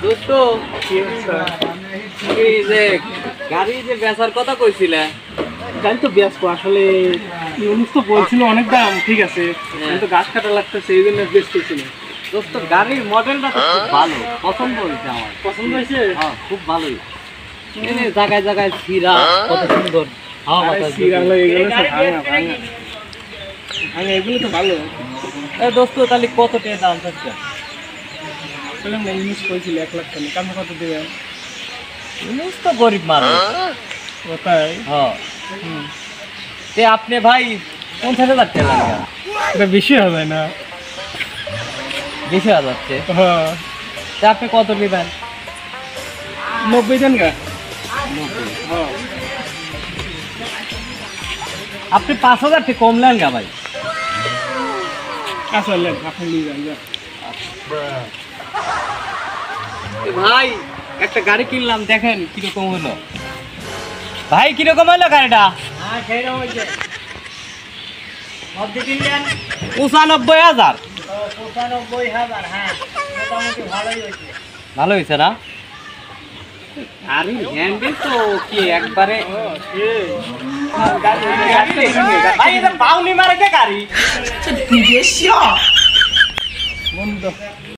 দোস্ত এই যে গাড়ি যে বেচার কথা কইছিলে, গাড়ি তো বেচবো আসলে। ইউনুস তো বলছিল অনেক দাম, ঠিক আছে, কিন্তু গাছ কাটা লাগতেছে এই জন্য বেচতেছি না। দোস্ত গাড়ির মডেলটা তো খুব ভালো, পছন্দ হয়েছে আমার। পছন্দ হয়েছে? হ্যাঁ, খুব ভালোই। এই জায়গায় জায়গায় ছিঁড়া, কত সুন্দর হাওয়া বাতাস এগুলো তো ভালো। দোস্ত তাহলে কত টাকা দাম থাকছে? ইউনুস কইছিল 1 লাখ টাকা, কাম কত দেবেন? ইউনুস তো গরিব মানুষ। তাই? হ্যাঁ। তে আপনি ভাই 50,000 টাকা লাগবে। এটা বেশি হবে না? 20,000 যাচ্ছে। হ্যাঁ। তা আপনি কত নেবেন? 90 দেন গা। 90। হ্যাঁ। আপনি 5,000 টাকা কম নেন গা ভাই। আচ্ছা লেন, আপনি নিয়ে যান। ভাই একটা গাড়ি কিনলাম, দেখেন কিরকম হলো। ভাই কিরকম হলো গাড়িটা? 95,000। ভালো হয়েছে না? আরে হ্যান্ডেল তো কি একবারে ভাই, এটা বাউনি মারে কে গাড়ি? বন্ধ।